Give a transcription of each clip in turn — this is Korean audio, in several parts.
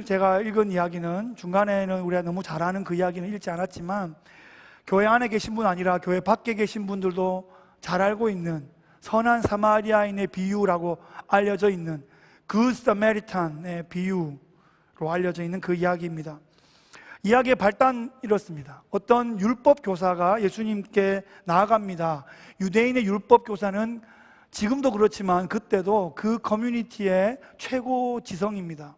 제가 읽은 이야기는 중간에는 우리가 너무 잘 아는 그 이야기는 읽지 않았지만 교회 안에 계신 분 아니라 교회 밖에 계신 분들도 잘 알고 있는 선한 사마리아인의 비유라고 알려져 있는 굿 사마리탄의 비유로 알려져 있는 그 이야기입니다. 이야기의 발단 이렇습니다. 어떤 율법 교사가 예수님께 나아갑니다. 유대인의 율법 교사는 지금도 그렇지만 그때도 그 커뮤니티의 최고 지성입니다.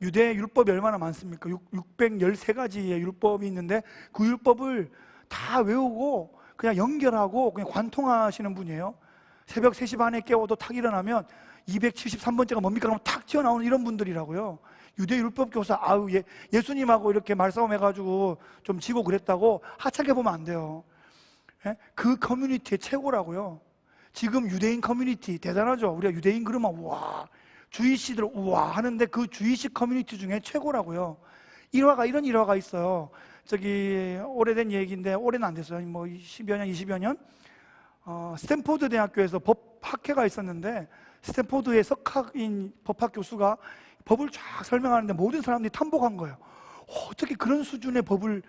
유대 율법이 얼마나 많습니까? 613가지의 율법이 있는데 그 율법을 다 외우고 그냥 연결하고 그냥 관통하시는 분이에요. 새벽 3시 반에 깨워도 탁 일어나면 273번째가 뭡니까? 그러면 탁 튀어나오는 이런 분들이라고요. 유대 율법 교사, 예수님하고 이렇게 말싸움 해가지고 좀 지고 그랬다고 하찮게 보면 안 돼요. 그 커뮤니티의 최고라고요. 지금 유대인 커뮤니티 대단하죠. 우리가 유대인 그러면 우와, 주이시들 우와 하는데 그 주이시 커뮤니티 중에 최고라고요. 이런 일화가 있어요. 저기 오래된 얘기인데 올해는 안 됐어요. 뭐 10여 년, 20여 년. 스탠포드 대학교에서 법학회가 있었는데 스탠포드의 석학인 법학 교수가 법을 쫙 설명하는데 모든 사람들이 탐복한 거예요. 어떻게 그런 수준의 법을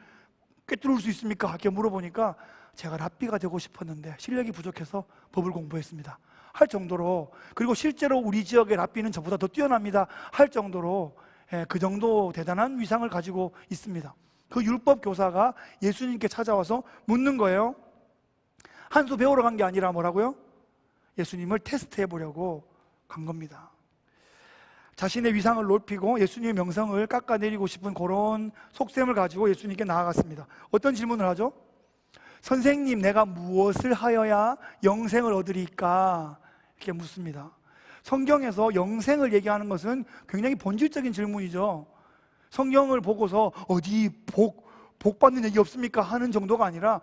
꿰뚫을 수 있습니까? 이렇게 물어보니까 제가 랍비가 되고 싶었는데 실력이 부족해서 법을 공부했습니다 할 정도로, 그리고 실제로 우리 지역의 랍비는 저보다 더 뛰어납니다 할 정도로 그 정도 대단한 위상을 가지고 있습니다. 그 율법 교사가 예수님께 찾아와서 묻는 거예요. 한 수 배우러 간 게 아니라 뭐라고요? 예수님을 테스트해 보려고 간 겁니다. 자신의 위상을 높이고 예수님의 명성을 깎아내리고 싶은 그런 속셈을 가지고 예수님께 나아갔습니다. 어떤 질문을 하죠? 선생님, 내가 무엇을 하여야 영생을 얻으리까? 이렇게 묻습니다. 성경에서 영생을 얘기하는 것은 굉장히 본질적인 질문이죠. 성경을 보고서 어디 복 받는 얘기 없습니까? 하는 정도가 아니라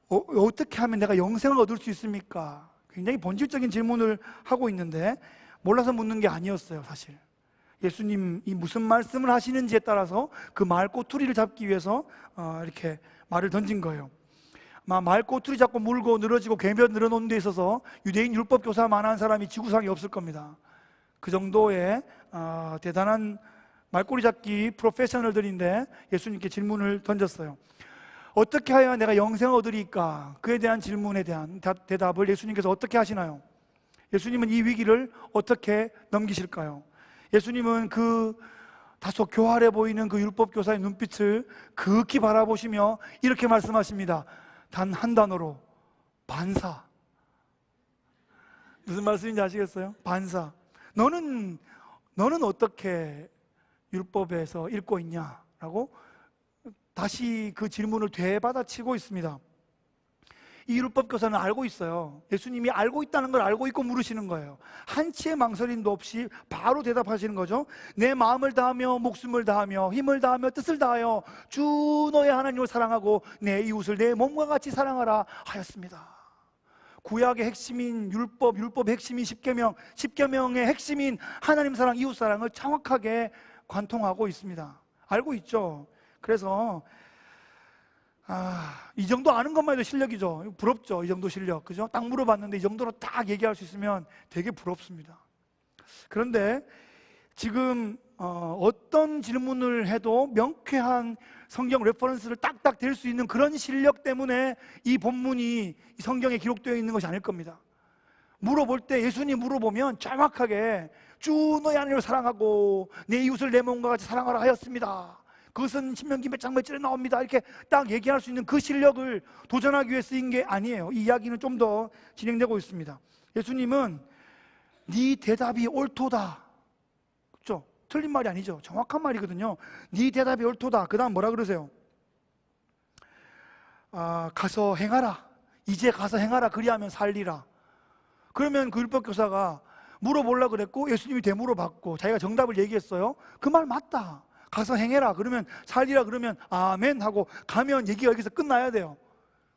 어떻게 하면 내가 영생을 얻을 수 있습니까? 굉장히 본질적인 질문을 하고 있는데 몰라서 묻는 게 아니었어요, 사실. 예수님이 무슨 말씀을 하시는지에 따라서 그 말 꼬투리를 잡기 위해서 이렇게 말을 던진 거예요. 말 꼬투리 잡고 물고 늘어지고 괴며 늘어놓는 데 있어서 유대인 율법 교사만한 사람이 지구상에 없을 겁니다. 그 정도의 대단한 말꼬리 잡기 프로페셔널들인데 예수님께 질문을 던졌어요. 어떻게 하여야 내가 영생을 얻으리까? 그에 대한 질문에 대한 대답을 예수님께서 어떻게 하시나요? 예수님은 이 위기를 어떻게 넘기실까요? 예수님은 그 다소 교활해 보이는 그 율법 교사의 눈빛을 극히 바라보시며 이렇게 말씀하십니다. 단 한 단어로 반사. 무슨 말씀인지 아시겠어요? 반사. 너는 어떻게 율법에서 읽고 있냐? 라고 다시 그 질문을 되받아치고 있습니다. 이 율법 교사는 알고 있어요. 예수님이 알고 있다는 걸 알고 있고 물으시는 거예요. 한치의 망설임도 없이 바로 대답하시는 거죠. 내 마음을 다하며 목숨을 다하며 힘을 다하며 뜻을 다하여 주 너의 하나님을 사랑하고 내 이웃을 내 몸과 같이 사랑하라 하였습니다. 구약의 핵심인 율법의 핵심인 십계명의 핵심인 하나님 사랑, 이웃 사랑을 정확하게 관통하고 있습니다. 알고 있죠. 그래서 이 정도 아는 것만 해도 실력이죠. 부럽죠. 이 정도 실력, 그죠? 딱 물어봤는데 이 정도로 딱 얘기할 수 있으면 되게 부럽습니다. 그런데 지금 어떤 질문을 해도 명쾌한 성경 레퍼런스를 딱딱 댈 수 있는 그런 실력 때문에 이 본문이 이 성경에 기록되어 있는 것이 아닐 겁니다. 물어볼 때 예수님 물어보면 정확하게 주 너의 하나님을 사랑하고 내 이웃을 내 몸과 같이 사랑하라 하였습니다. 그것은 신명기 몇 장 몇 절에 나옵니다. 이렇게 딱 얘기할 수 있는 그 실력을 도전하기 위해 쓰인 게 아니에요. 이 이야기는 좀 더 진행되고 있습니다. 예수님은 네 대답이 옳도다. 그렇죠? 틀린 말이 아니죠. 정확한 말이거든요. 네 대답이 옳도다. 그 다음 뭐라 그러세요? 가서 행하라. 이제 가서 행하라. 그리하면 살리라. 그러면 그 율법교사가 물어보려고 그랬고 예수님이 되물어봤고 자기가 정답을 얘기했어요. 그 말 맞다. 가서 행해라 그러면 살리라 그러면 아멘 하고 가면 얘기가 여기서 끝나야 돼요.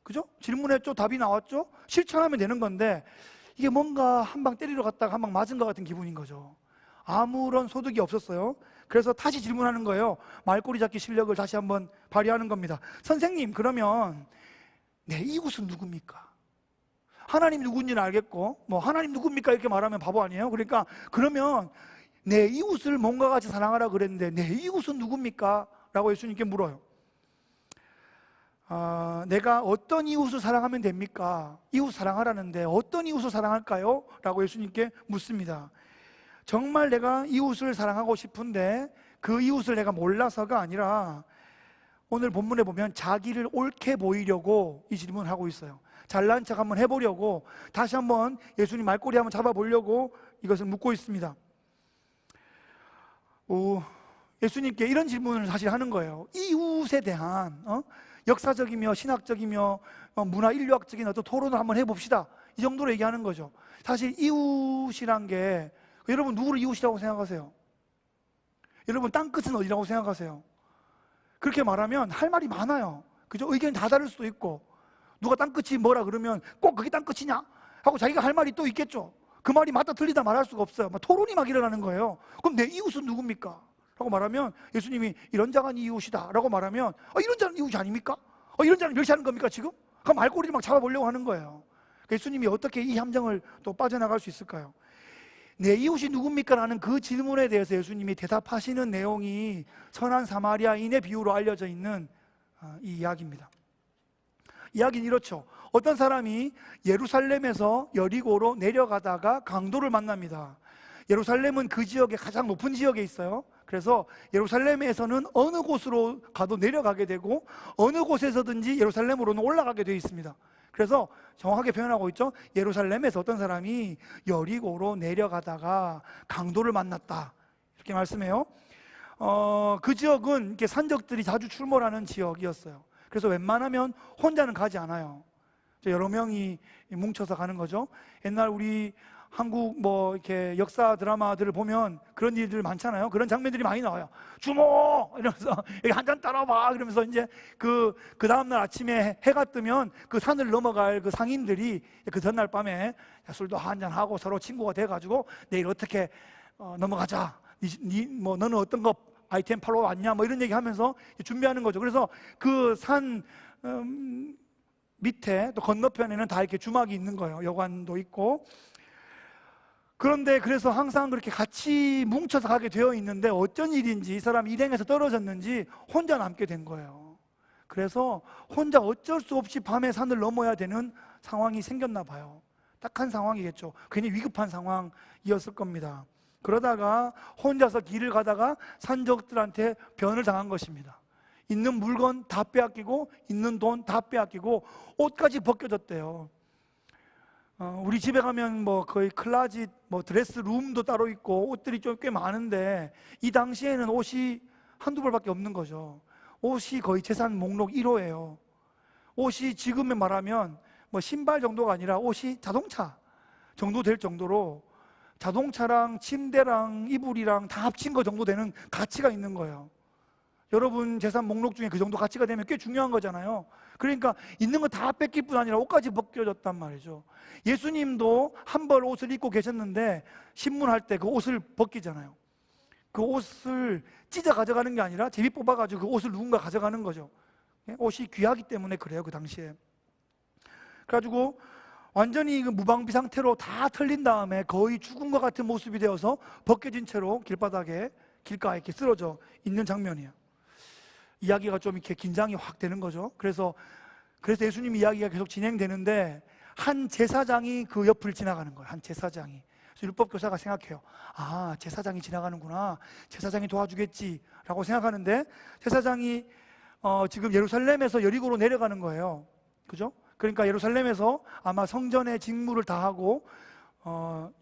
그죠? 질문했죠? 답이 나왔죠? 실천하면 되는 건데 이게 뭔가 한 방 때리러 갔다가 한 방 맞은 것 같은 기분인 거죠. 아무런 소득이 없었어요. 그래서 다시 질문하는 거예요. 말꼬리 잡기 실력을 다시 한번 발휘하는 겁니다. 선생님, 그러면 내 이웃은 누굽니까? 하나님 누군지는 알겠고 뭐 하나님 누굽니까 이렇게 말하면 바보 아니에요? 그러니까 그러면 내 이웃을 몸과 같이 사랑하라 그랬는데 내 이웃은 누굽니까? 라고 예수님께 물어요. 내가 어떤 이웃을 사랑하면 됩니까? 이웃 사랑하라는데 어떤 이웃을 사랑할까요? 라고 예수님께 묻습니다. 정말 내가 이웃을 사랑하고 싶은데 그 이웃을 내가 몰라서가 아니라 오늘 본문에 보면 자기를 옳게 보이려고 이 질문을 하고 있어요. 잘난 척 한번 해보려고, 다시 한번 예수님 말꼬리 한번 잡아보려고 이것을 묻고 있습니다. 예수님께 이런 질문을 사실 하는 거예요. 이웃에 대한 역사적이며 신학적이며 문화 인류학적인 어떤 토론을 한번 해봅시다, 이 정도로 얘기하는 거죠. 사실 이웃이란 게, 여러분 누구를 이웃이라고 생각하세요? 여러분 땅끝은 어디라고 생각하세요? 그렇게 말하면 할 말이 많아요. 그죠? 의견이 다 다를 수도 있고, 누가 땅끝이 뭐라 그러면 꼭 그게 땅끝이냐 하고 자기가 할 말이 또 있겠죠. 그 말이 맞다 틀리다 말할 수가 없어요. 토론이 막 일어나는 거예요. 그럼 내 이웃은 누굽니까? 라고 말하면 예수님이 이런 자가 네 이웃이다 라고 말하면 이런 자는 이웃이 아닙니까? 이런 자는 멸시하는 겁니까 지금? 그럼 말꼬리를 막 잡아보려고 하는 거예요. 예수님이 어떻게 이 함정을 또 빠져나갈 수 있을까요? 내 이웃이 누굽니까? 라는 그 질문에 대해서 예수님이 대답하시는 내용이 선한 사마리아인의 비유로 알려져 있는 이 이야기입니다. 이야기는 이렇죠. 어떤 사람이 예루살렘에서 여리고로 내려가다가 강도를 만납니다. 예루살렘은 그 지역의 가장 높은 지역에 있어요. 그래서 예루살렘에서는 어느 곳으로 가도 내려가게 되고 어느 곳에서든지 예루살렘으로는 올라가게 되어 있습니다. 그래서 정확하게 표현하고 있죠. 예루살렘에서 어떤 사람이 여리고로 내려가다가 강도를 만났다, 이렇게 말씀해요. 그 지역은 이렇게 산적들이 자주 출몰하는 지역이었어요. 그래서 웬만하면 혼자는 가지 않아요. 여러 명이 뭉쳐서 가는 거죠. 옛날 우리 한국 이렇게 역사 드라마들을 보면 그런 일들 많잖아요. 그런 장면들이 많이 나와요. 주모! 이러면서 여기 한 잔 따라와! 이러면서 이제 그 다음날 아침에 해가 뜨면 그 산을 넘어갈 그 상인들이 그 전날 밤에 술도 한 잔하고 서로 친구가 돼가지고 내일 어떻게 넘어가자. 너는 어떤 거 아이템 팔러 왔냐? 이런 얘기 하면서 준비하는 거죠. 그래서 그 산 밑에 또 건너편에는 다 이렇게 주막이 있는 거예요. 여관도 있고. 그런데 그래서 항상 그렇게 같이 뭉쳐서 가게 되어 있는데 어쩐 일인지 이 사람이 일행에서 떨어졌는지 혼자 남게 된 거예요. 그래서 혼자 어쩔 수 없이 밤에 산을 넘어야 되는 상황이 생겼나 봐요. 딱한 상황이겠죠. 괜히 위급한 상황이었을 겁니다. 그러다가 혼자서 길을 가다가 산적들한테 변을 당한 것입니다. 있는 물건 다 빼앗기고 있는 돈 다 빼앗기고 옷까지 벗겨졌대요. 우리 집에 가면 거의 클라짓, 드레스룸도 따로 있고 옷들이 좀 꽤 많은데 이 당시에는 옷이 한두 벌밖에 없는 거죠. 옷이 거의 재산 목록 1호예요. 옷이 지금에 말하면 신발 정도가 아니라 옷이 자동차 정도 될 정도로 자동차랑 침대랑 이불이랑 다 합친 거 정도 되는 가치가 있는 거예요. 여러분 재산 목록 중에 그 정도 가치가 되면 꽤 중요한 거잖아요. 그러니까 있는 거 다 뺏길 뿐 아니라 옷까지 벗겨졌단 말이죠. 예수님도 한 벌 옷을 입고 계셨는데 신문할 때 그 옷을 벗기잖아요. 그 옷을 찢어 가져가는 게 아니라 제비 뽑아가지고 그 옷을 누군가 가져가는 거죠. 옷이 귀하기 때문에 그래요, 그 당시에. 그래가지고 완전히 그 무방비 상태로 다 털린 다음에 거의 죽은 것 같은 모습이 되어서 벗겨진 채로 길바닥에 길가에 이렇게 쓰러져 있는 장면이에요. 이야기가 좀 이렇게 긴장이 확 되는 거죠. 그래서 예수님 이야기가 계속 진행되는데 한 제사장이 그 옆을 지나가는 거예요. 한 제사장이. 그래서 율법교사가 생각해요. 제사장이 지나가는구나. 제사장이 도와주겠지라고 생각하는데 제사장이 지금 예루살렘에서 여리고로 내려가는 거예요. 그죠? 그러니까 예루살렘에서 아마 성전의 직무를 다 하고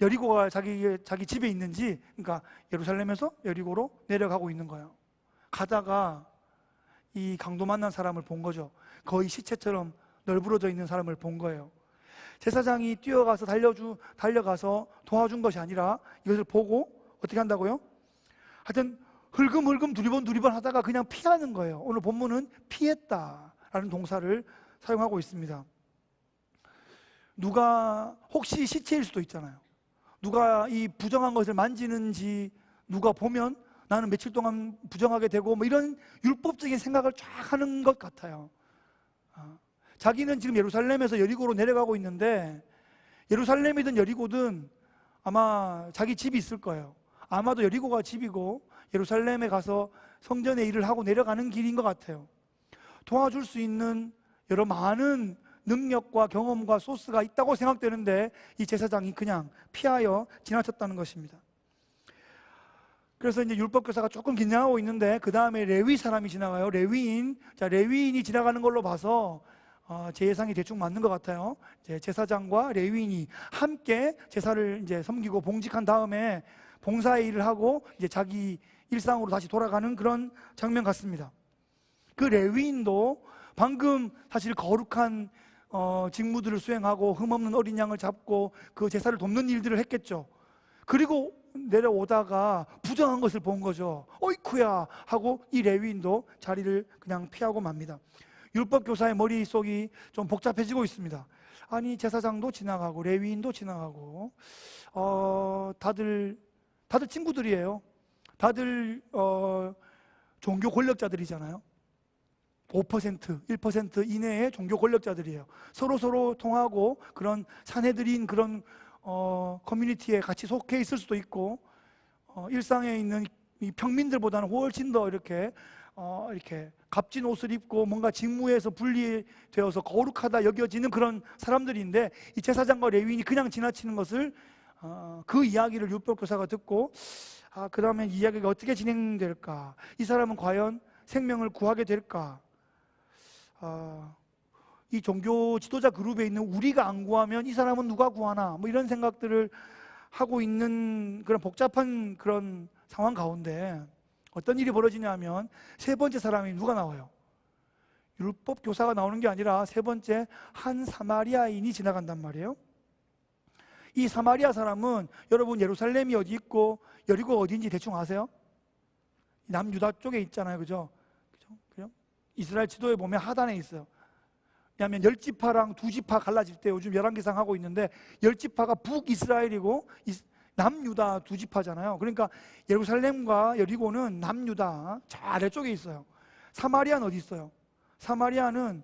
여리고가 자기 집에 있는지, 그러니까 예루살렘에서 여리고로 내려가고 있는 거예요. 가다가 이 강도 만난 사람을 본 거죠. 거의 시체처럼 널브러져 있는 사람을 본 거예요. 제사장이 뛰어가서 달려가서 도와준 것이 아니라 이것을 보고 어떻게 한다고요? 하여튼 흘금흘금 두리번 하다가 그냥 피하는 거예요. 오늘 본문은 피했다라는 동사를 사용하고 있습니다. 누가 혹시 시체일 수도 있잖아요. 누가 이 부정한 것을 만지는지 누가 보면 나는 며칠 동안 부정하게 되고 이런 율법적인 생각을 쫙 하는 것 같아요. 자기는 지금 예루살렘에서 여리고로 내려가고 있는데 예루살렘이든 여리고든 아마 자기 집이 있을 거예요. 아마도 여리고가 집이고 예루살렘에 가서 성전의 일을 하고 내려가는 길인 것 같아요. 도와줄 수 있는 여러 많은 능력과 경험과 소스가 있다고 생각되는데 이 제사장이 그냥 피하여 지나쳤다는 것입니다. 그래서 이제 율법교사가 조금 긴장하고 있는데 그 다음에 레위 사람이 지나가요. 레위인. 자, 레위인이 지나가는 걸로 봐서 제 예상이 대충 맞는 것 같아요. 이제 제사장과 레위인이 함께 제사를 이제 섬기고 봉직한 다음에 봉사의 일을 하고 이제 자기 일상으로 다시 돌아가는 그런 장면 같습니다. 그 레위인도 방금 사실 거룩한 직무들을 수행하고 흠없는 어린 양을 잡고 그 제사를 돕는 일들을 했겠죠. 그리고 내려오다가 부정한 것을 본 거죠. 어이쿠야 하고 이 레위인도 자리를 그냥 피하고 맙니다. 율법교사의 머릿속이 좀 복잡해지고 있습니다. 아니, 제사장도 지나가고 레위인도 지나가고 다들 친구들이에요. 다들 종교 권력자들이잖아요. 5%, 1% 이내의 종교 권력자들이에요. 서로 통하고 그런 사내들인 그런 커뮤니티에 같이 속해 있을 수도 있고 일상에 있는 이 평민들보다는 훨씬 더 이렇게 값진 옷을 입고 뭔가 직무에서 분리되어서 거룩하다 여겨지는 그런 사람들인데 이 제사장과 레위인이 그냥 지나치는 것을 그 이야기를 율법교사가 듣고 그 다음에 이야기가 어떻게 진행될까? 이 사람은 과연 생명을 구하게 될까? 이 종교 지도자 그룹에 있는 우리가 안 구하면 이 사람은 누가 구하나? 뭐 이런 생각들을 하고 있는 그런 복잡한 그런 상황 가운데 어떤 일이 벌어지냐면 세 번째 사람이 누가 나와요? 율법 교사가 나오는 게 아니라 세 번째 한 사마리아인이 지나간단 말이에요. 이 사마리아 사람은 여러분 예루살렘이 어디 있고 여리고가 어디인지 대충 아세요? 남유다 쪽에 있잖아요. 그죠? 이스라엘 지도에 보면 하단에 있어요. 왜냐하면 10지파랑 2지파 갈라질 때 요즘 열왕기상 하고 있는데 10지파가 북이스라엘이고 남유다 2지파잖아요. 그러니까 예루살렘과 여리고는 남유다 저 아래쪽에 있어요. 사마리아는 어디 있어요? 사마리아는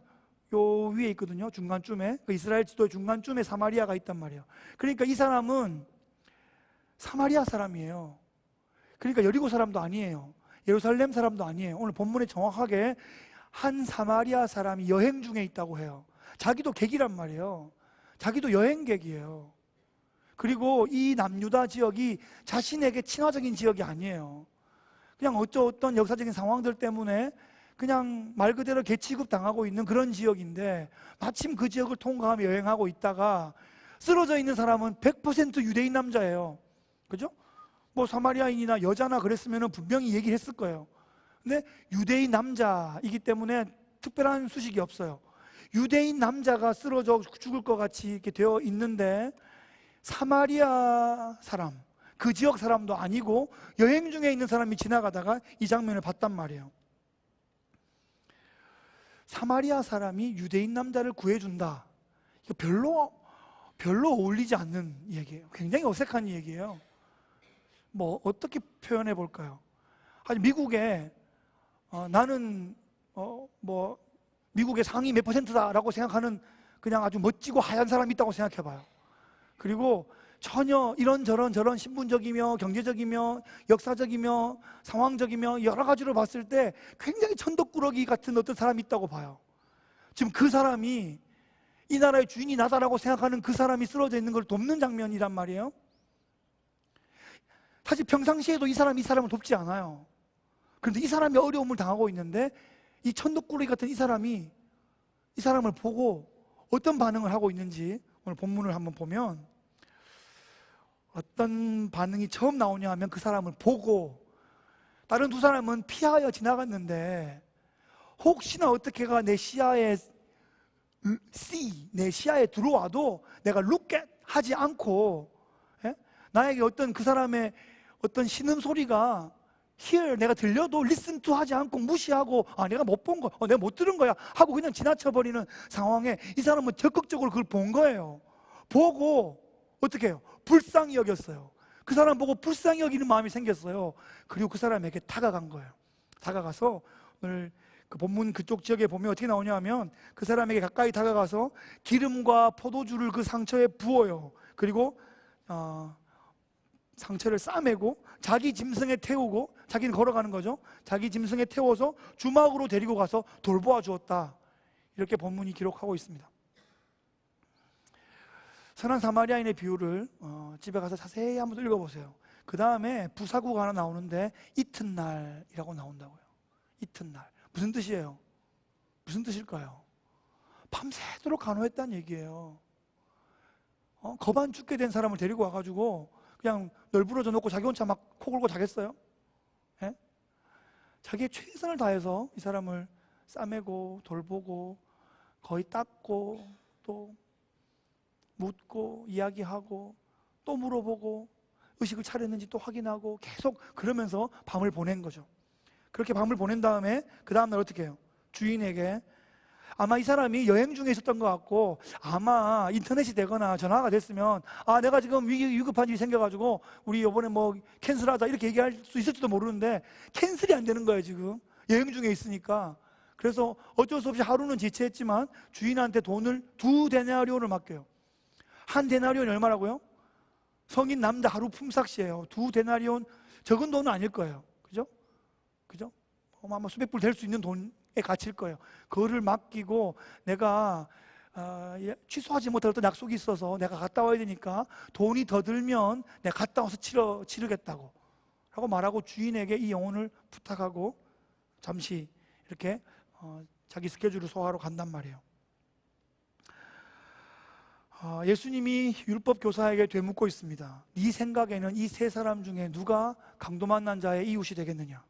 요 위에 있거든요. 중간쯤에. 그 이스라엘 지도의 중간쯤에 사마리아가 있단 말이에요. 그러니까 이 사람은 사마리아 사람이에요. 그러니까 여리고 사람도 아니에요. 예루살렘 사람도 아니에요. 오늘 본문에 정확하게 한 사마리아 사람이 여행 중에 있다고 해요. 자기도 객이란 말이에요. 자기도 여행객이에요. 그리고 이 남유다 지역이 자신에게 친화적인 지역이 아니에요. 그냥 어떤 역사적인 상황들 때문에 그냥 말 그대로 개취급 당하고 있는 그런 지역인데 마침 그 지역을 통과하며 여행하고 있다가 쓰러져 있는 사람은 100% 유대인 남자예요. 그죠? 뭐 사마리아인이나 여자나 그랬으면 분명히 얘기를 했을 거예요. 근데 유대인 남자이기 때문에 특별한 수식이 없어요. 유대인 남자가 쓰러져 죽을 것 같이 이렇게 되어 있는데 사마리아 사람, 그 지역 사람도 아니고 여행 중에 있는 사람이 지나가다가 이 장면을 봤단 말이에요. 사마리아 사람이 유대인 남자를 구해준다. 이거 별로 어울리지 않는 얘기예요. 굉장히 어색한 얘기예요. 뭐 어떻게 표현해 볼까요? 아니 미국에 나는 뭐 미국의 상위 몇 %다라고 생각하는 그냥 아주 멋지고 하얀 사람이 있다고 생각해 봐요. 그리고 전혀 이런저런 저런 신분적이며 경제적이며 역사적이며 상황적이며 여러 가지로 봤을 때 굉장히 천덕꾸러기 같은 어떤 사람이 있다고 봐요. 지금 그 사람이 이 나라의 주인이 나다라고 생각하는 그 사람이 쓰러져 있는 걸 돕는 장면이란 말이에요. 사실 평상시에도 이 사람을 돕지 않아요. 그런데 이 사람이 어려움을 당하고 있는데 이 천덕꾸러기 같은 이 사람이 이 사람을 보고 어떤 반응을 하고 있는지 오늘 본문을 한번 보면 어떤 반응이 처음 나오냐 하면 그 사람을 보고 다른 두 사람은 피하여 지나갔는데 혹시나 어떻게가 내 시야에 들어와도 내가 look at 하지 않고 나에게 어떤 그 사람의 어떤 신음소리가 here 내가 들려도 listen to 하지 않고 무시하고 내가 못 본 거, 내가 못 들은 거야 하고 그냥 지나쳐버리는 상황에 이 사람은 적극적으로 그걸 본 거예요. 보고 어떻게 해요? 불쌍히 여겼어요. 그 사람 보고 불쌍히 여기는 마음이 생겼어요. 그리고 그 사람에게 다가간 거예요. 다가가서 오늘 그 본문 그쪽 지역에 보면 어떻게 나오냐 하면 그 사람에게 가까이 다가가서 기름과 포도주를 그 상처에 부어요. 그리고 상처를 싸매고 자기 짐승에 태우고, 자기는 걸어가는 거죠. 자기 짐승에 태워서 주막으로 데리고 가서 돌보아 주었다. 이렇게 본문이 기록하고 있습니다. 선한 사마리아인의 비유를 집에 가서 자세히 한번 읽어보세요. 그 다음에 부사구가 하나 나오는데 이튿날이라고 나온다고요. 이튿날. 무슨 뜻이에요? 무슨 뜻일까요? 밤새도록 간호했다는 얘기예요. 거반 죽게 된 사람을 데리고 와가지고 그냥 널브러져 놓고 자기 혼자 막 코 골고 자겠어요? 예? 자기의 최선을 다해서 이 사람을 싸매고 돌보고 거의 닦고 또 묻고 이야기하고 또 물어보고 의식을 차렸는지 또 확인하고 계속 그러면서 밤을 보낸 거죠. 그렇게 밤을 보낸 다음에 그 다음날 어떻게 해요? 주인에게, 아마 이 사람이 여행 중에 있었던 것 같고 아마 인터넷이 되거나 전화가 됐으면 내가 지금 위급한 일이 생겨가지고 우리 이번에 뭐 캔슬하자 이렇게 얘기할 수 있을지도 모르는데 캔슬이 안 되는 거예요. 지금 여행 중에 있으니까. 그래서 어쩔 수 없이 하루는 지체했지만 주인한테 돈을 2데나리온을 맡겨요. 1데나리온이 얼마라고요? 성인 남자 하루 품삯이에요. 2데나리온, 적은 돈은 아닐 거예요. 그죠? 아마 수백 불 될 수 있는 돈의 가치일 거예요. 그거를 맡기고 내가 취소하지 못할 어떤 약속이 있어서 내가 갔다 와야 되니까 돈이 더 들면 내가 갔다 와서 치르겠다고 라고 말하고 주인에게 이 영혼을 부탁하고 잠시 이렇게 자기 스케줄을 소화하러 간단 말이에요. 예수님이 율법 교사에게 되묻고 있습니다. 네 생각에는 이 세 사람 중에 누가 강도 만난 자의 이웃이 되겠느냐?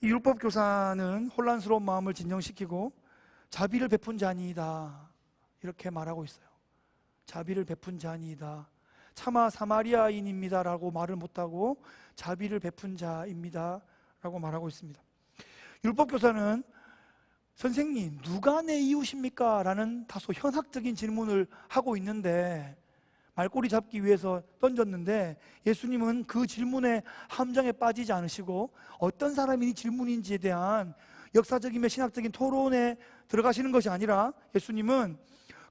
이 율법 교사는 혼란스러운 마음을 진정시키고 자비를 베푼 자니이다 이렇게 말하고 있어요. 자비를 베푼 자니이다. 차마 사마리아인입니다 라고 말을 못하고 자비를 베푼 자입니다 라고 말하고 있습니다. 율법 교사는 선생님, 누가 내 이웃입니까? 라는 다소 현학적인 질문을 하고 있는데, 말꼬리 잡기 위해서 던졌는데 예수님은 그 질문의 함정에 빠지지 않으시고 어떤 사람이 질문인지에 대한 역사적이며 신학적인 토론에 들어가시는 것이 아니라 예수님은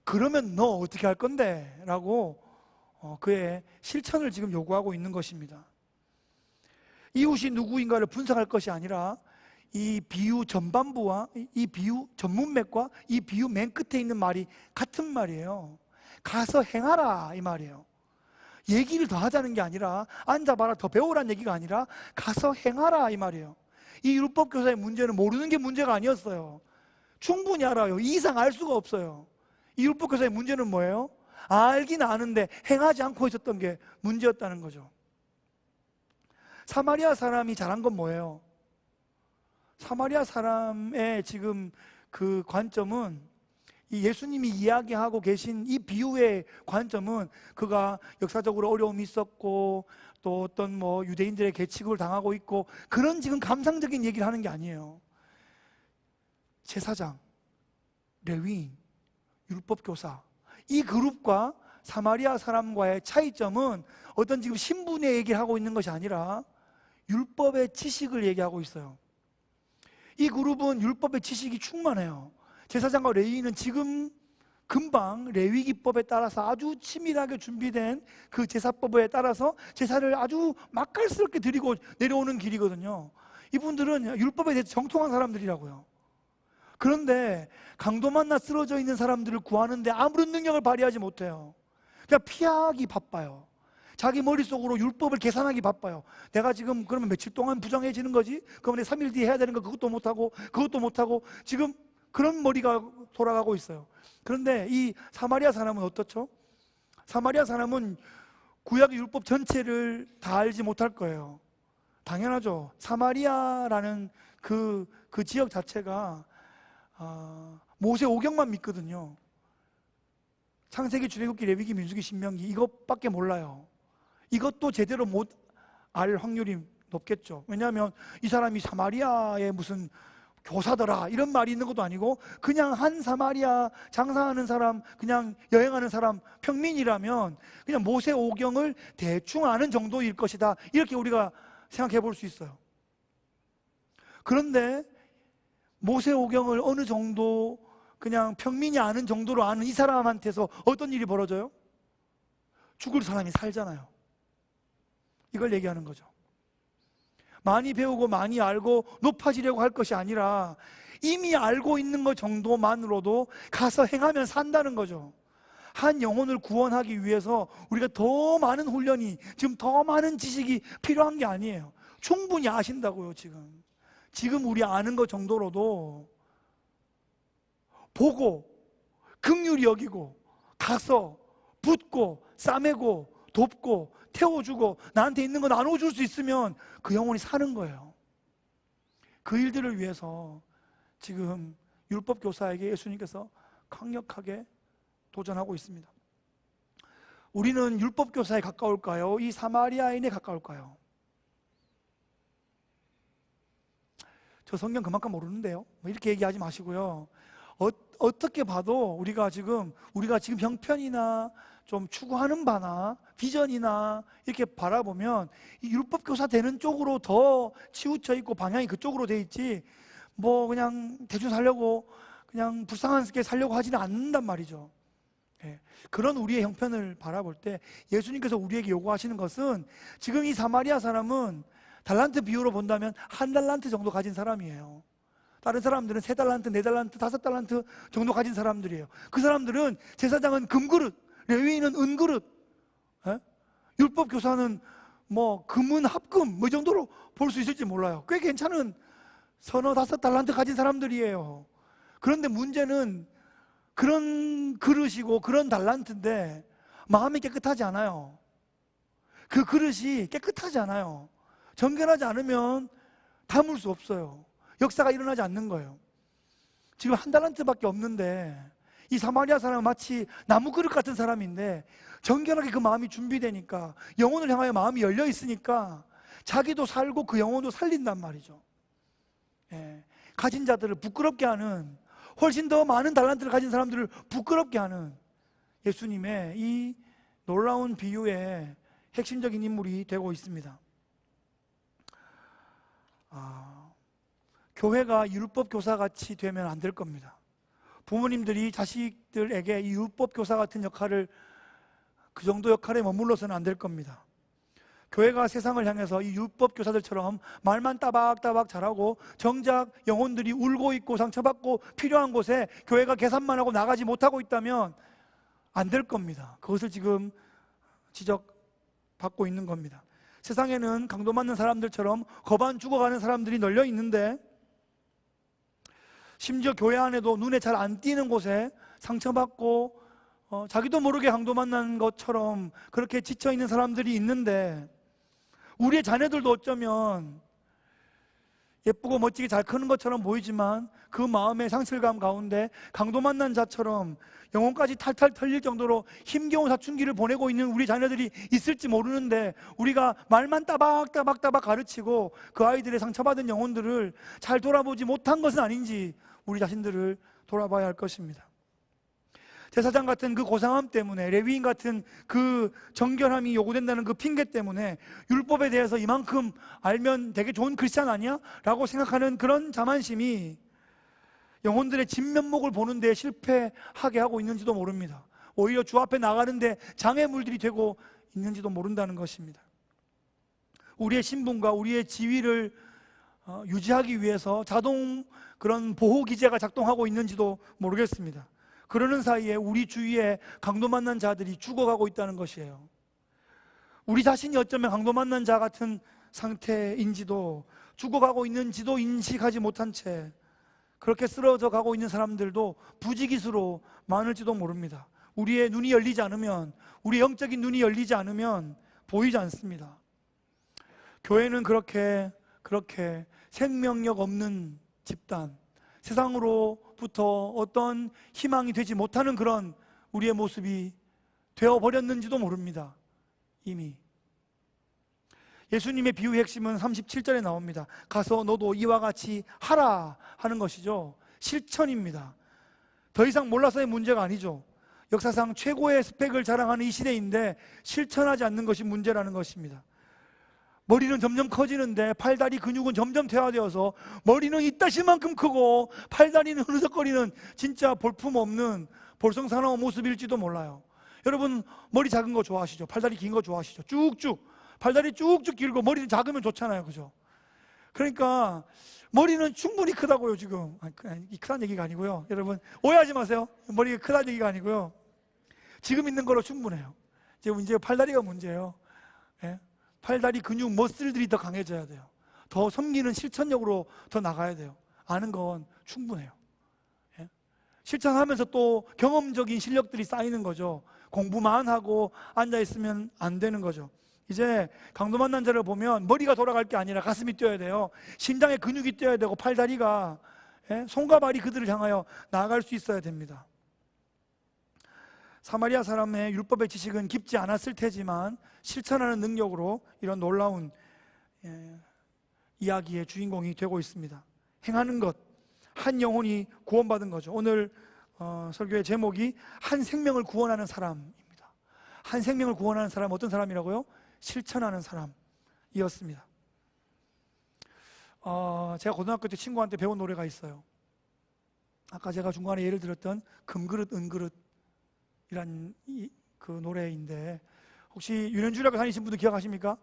그러면 너 어떻게 할 건데? 라고 그의 실천을 지금 요구하고 있는 것입니다. 이웃이 누구인가를 분석할 것이 아니라 이 비유 전반부와 이 비유 전문맥과 이 비유 맨 끝에 있는 말이 같은 말이에요. 가서 행하라 이 말이에요. 얘기를 더 하자는 게 아니라 앉아봐라 더 배우라는 얘기가 아니라 가서 행하라 이 말이에요. 이 율법 교사의 문제는 모르는 게 문제가 아니었어요. 충분히 알아요. 이 이상 알 수가 없어요. 이 율법 교사의 문제는 뭐예요? 알긴 아는데 행하지 않고 있었던 게 문제였다는 거죠. 사마리아 사람이 잘한 건 뭐예요? 사마리아 사람의 지금 그 관점은, 이 예수님이 이야기하고 계신 이 비유의 관점은 그가 역사적으로 어려움이 있었고 또 어떤 뭐 유대인들의 계치급을 당하고 있고 그런 지금 감상적인 얘기를 하는 게 아니에요. 제사장, 레위인, 율법교사 이 그룹과 사마리아 사람과의 차이점은 어떤 지금 신분의 얘기를 하고 있는 것이 아니라 율법의 지식을 얘기하고 있어요. 이 그룹은 율법의 지식이 충만해요. 제사장과 레위인은 지금 금방 레위기법에 따라서 아주 치밀하게 준비된 그 제사법에 따라서 제사를 아주 맛깔스럽게 드리고 내려오는 길이거든요. 이분들은 율법에 대해서 정통한 사람들이라고요. 그런데 강도 만나 쓰러져 있는 사람들을 구하는데 아무런 능력을 발휘하지 못해요. 그냥 피하기 바빠요. 자기 머릿속으로 율법을 계산하기 바빠요. 내가 지금 그러면 며칠 동안 부정해지는 거지? 그러면 3일 뒤에 해야 되는 거 그것도 못하고 지금 그런 머리가 돌아가고 있어요. 그런데 이 사마리아 사람은 어떻죠? 사마리아 사람은 구약의 율법 전체를 다 알지 못할 거예요. 당연하죠. 사마리아라는 그 지역 자체가 모세 오경만 믿거든요. 창세기, 출애굽기, 레위기, 민수기, 신명기 이것밖에 몰라요. 이것도 제대로 못 알 확률이 높겠죠. 왜냐하면 이 사람이 사마리아의 무슨 교사더라 이런 말이 있는 것도 아니고 그냥 한 사마리아 장사하는 사람, 그냥 여행하는 사람, 평민이라면 그냥 모세 오경을 대충 아는 정도일 것이다 이렇게 우리가 생각해 볼 수 있어요. 그런데 모세 오경을 어느 정도 그냥 평민이 아는 정도로 아는 이 사람한테서 어떤 일이 벌어져요? 죽을 사람이 살잖아요. 이걸 얘기하는 거죠. 많이 배우고 많이 알고 높아지려고 할 것이 아니라 이미 알고 있는 것 정도만으로도 가서 행하면 산다는 거죠. 한 영혼을 구원하기 위해서 우리가 더 많은 훈련이, 지금 더 많은 지식이 필요한 게 아니에요. 충분히 아신다고요. 지금 우리 아는 것 정도로도 보고 긍휼히 여기고 가서 붙고 싸매고 돕고 태워주고 나한테 있는 거 나눠줄 수 있으면 그 영혼이 사는 거예요. 그 일들을 위해서 지금 율법 교사에게 예수님께서 강력하게 도전하고 있습니다. 우리는 율법 교사에 가까울까요? 이 사마리아인에 가까울까요? 저 성경 그만큼 모르는데요. 이렇게 얘기하지 마시고요. 어떻게 봐도 우리가 지금 형편이나 좀 추구하는 바나 비전이나 이렇게 바라보면 이 율법 교사 되는 쪽으로 더 치우쳐 있고 방향이 그쪽으로 돼 있지, 뭐 그냥 대충 살려고 그냥 불쌍하게 살려고 하지는 않는단 말이죠. 그런 우리의 형편을 바라볼 때 예수님께서 우리에게 요구하시는 것은, 지금 이 사마리아 사람은 달란트 비유로 본다면 한 달란트 정도 가진 사람이에요. 다른 사람들은 3달란트, 4달란트, 5달란트 정도 가진 사람들이에요. 그 사람들은 제사장은 금그릇, 레위인은 은그릇, 율법 교사는 뭐 금은 합금 뭐 이 정도로 볼 수 있을지 몰라요. 꽤 괜찮은 3-5달란트 가진 사람들이에요. 그런데 문제는 그런 그릇이고 그런 달란트인데 마음이 깨끗하지 않아요. 그 그릇이 깨끗하지 않아요. 정결하지 않으면 담을 수 없어요. 역사가 일어나지 않는 거예요. 지금 1달란트밖에 없는데 이 사마리아 사람은 마치 나무 그릇 같은 사람인데 정결하게 그 마음이 준비되니까, 영혼을 향하여 마음이 열려 있으니까 자기도 살고 그 영혼도 살린단 말이죠. 가진 자들을 부끄럽게 하는, 훨씬 더 많은 달란트를 가진 사람들을 부끄럽게 하는 예수님의 이 놀라운 비유의 핵심적인 인물이 되고 있습니다. 교회가 율법 교사같이 되면 안 될 겁니다. 부모님들이 자식들에게 이 율법 교사 같은 역할을, 그 정도 역할에 머물러서는 안 될 겁니다. 교회가 세상을 향해서 이 율법 교사들처럼 말만 따박따박 잘하고 정작 영혼들이 울고 있고 상처받고 필요한 곳에 교회가 계산만 하고 나가지 못하고 있다면 안 될 겁니다. 그것을 지금 지적받고 있는 겁니다. 세상에는 강도 맞는 사람들처럼 거반 죽어가는 사람들이 널려 있는데, 심지어 교회 안에도 눈에 잘 안 띄는 곳에 상처받고 자기도 모르게 강도 만난 것처럼 그렇게 지쳐있는 사람들이 있는데, 우리의 자녀들도 어쩌면 예쁘고 멋지게 잘 크는 것처럼 보이지만 그 마음의 상실감 가운데 강도 만난 자처럼 영혼까지 탈탈 털릴 정도로 힘겨운 사춘기를 보내고 있는 우리 자녀들이 있을지 모르는데, 우리가 말만 따박따박 가르치고 그 아이들의 상처받은 영혼들을 잘 돌아보지 못한 것은 아닌지 우리 자신들을 돌아봐야 할 것입니다. 제사장 같은 그 고상함 때문에, 레위인 같은 그 정결함이 요구된다는 그 핑계 때문에 율법에 대해서 이만큼 알면 되게 좋은 크리스찬 아니야? 라고 생각하는 그런 자만심이 영혼들의 진면목을 보는 데 실패하게 하고 있는지도 모릅니다. 오히려 주 앞에 나가는데 장애물들이 되고 있는지도 모른다는 것입니다. 우리의 신분과 우리의 지위를 유지하기 위해서 자동 그런 보호기제가 작동하고 있는지도 모르겠습니다. 그러는 사이에 우리 주위에 강도 만난 자들이 죽어가고 있다는 것이에요. 우리 자신이 어쩌면 강도 만난 자 같은 상태인지도, 죽어가고 있는지도 인식하지 못한 채 그렇게 쓰러져 가고 있는 사람들도 부지기수로 많을지도 모릅니다. 우리의 눈이 열리지 않으면, 우리의 영적인 눈이 열리지 않으면 보이지 않습니다. 교회는 그렇게 생명력 없는 집단, 세상으로부터 어떤 희망이 되지 못하는 그런 우리의 모습이 되어버렸는지도 모릅니다. 이미 예수님의 비유의 핵심은 37절에 나옵니다. 가서 너도 이와 같이 하라 하는 것이죠. 실천입니다. 더 이상 몰라서의 문제가 아니죠. 역사상 최고의 스펙을 자랑하는 이 시대인데 실천하지 않는 것이 문제라는 것입니다. 머리는 점점 커지는데 팔다리 근육은 점점 퇴화되어서 머리는 이따시만큼 크고 팔다리는 흐느적거리는 진짜 볼품없는 볼성사나운 모습일지도 몰라요. 여러분 머리 작은 거 좋아하시죠? 팔다리 긴 거 좋아하시죠? 쭉쭉 팔다리 쭉쭉 길고 머리는 작으면 좋잖아요, 그죠? 그러니까 머리는 충분히 크다고요, 지금. 아니, 크다는 얘기가 아니고요. 여러분 오해하지 마세요. 머리가 크다는 얘기가 아니고요. 지금 있는 걸로 충분해요. 이제 팔다리가 문제예요. 예? 팔다리 근육 머슬들이 더 강해져야 돼요. 더 섬기는 실천력으로 더 나가야 돼요. 아는 건 충분해요. 예? 실천하면서 또 경험적인 실력들이 쌓이는 거죠. 공부만 하고 앉아있으면 안 되는 거죠. 이제 강도 만난 자를 보면 머리가 돌아갈 게 아니라 가슴이 뛰어야 돼요. 심장에 근육이 뛰어야 되고 팔다리가, 예? 손과 발이 그들을 향하여 나아갈 수 있어야 됩니다. 사마리아 사람의 율법의 지식은 깊지 않았을 테지만 실천하는 능력으로 이런 놀라운 이야기의 주인공이 되고 있습니다. 행하는 것, 한 영혼이 구원받은 거죠. 오늘 설교의 제목이 한 생명을 구원하는 사람입니다. 한 생명을 구원하는 사람, 어떤 사람이라고요? 실천하는 사람이었습니다. 제가 고등학교 때 친구한테 배운 노래가 있어요. 아까 제가 중간에 예를 들었던 금그릇 은그릇이란 그 노래인데, 혹시 유년주일학교 다니신 분들 기억하십니까?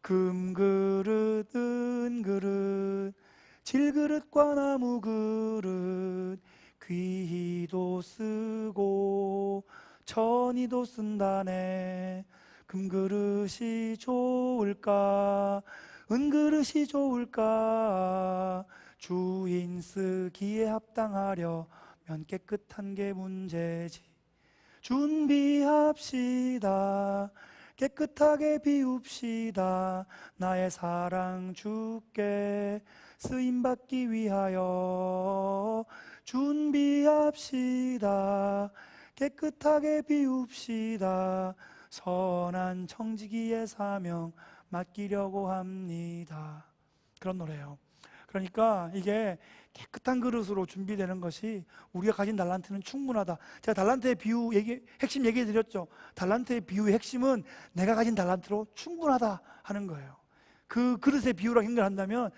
금그릇 은그릇 질그릇과 나무그릇 귀도 쓰고 천이도 쓴다네. 금그릇이 좋을까 은그릇이 좋을까 주인 쓰기에 합당하려면 깨끗한 게 문제지. 준비합시다. 깨끗하게 비웁시다. 나의 사랑 주께 쓰임받기 위하여 준비합시다. 깨끗하게 비웁시다. 선한 청지기의 사명 맡기려고 합니다. 그런 노래예요. 그러니까 이게 깨끗한 그릇으로 준비되는 것이 우리가 가진 달란트는 충분하다. 제가 달란트의 비유 핵심 얘기해 드렸죠. 달란트의 비유의 핵심은 내가 가진 달란트로 충분하다 하는 거예요. 그 그릇의 비유로 연결한다면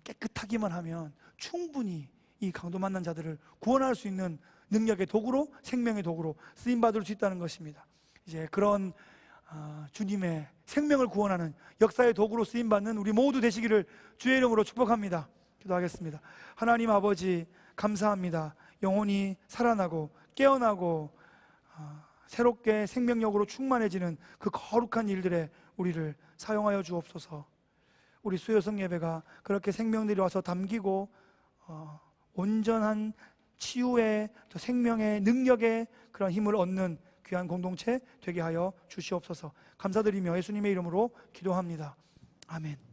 깨끗하기만 하면 충분히 이 강도 만난 자들을 구원할 수 있는 능력의 도구로, 생명의 도구로 쓰임받을 수 있다는 것입니다. 이제 그런 주님의 생명을 구원하는 역사의 도구로 쓰임받는 우리 모두 되시기를 주의 이름으로 축복합니다. 기도하겠습니다. 하나님 아버지, 감사합니다. 영혼이 살아나고 깨어나고 새롭게 생명력으로 충만해지는 그 거룩한 일들에 우리를 사용하여 주옵소서. 우리 수요성 예배가 그렇게 생명들이 와서 담기고 온전한 치유의, 또 생명의 능력의 그런 힘을 얻는 귀한 공동체 되게 하여 주시옵소서. 감사드리며 예수님의 이름으로 기도합니다. 아멘.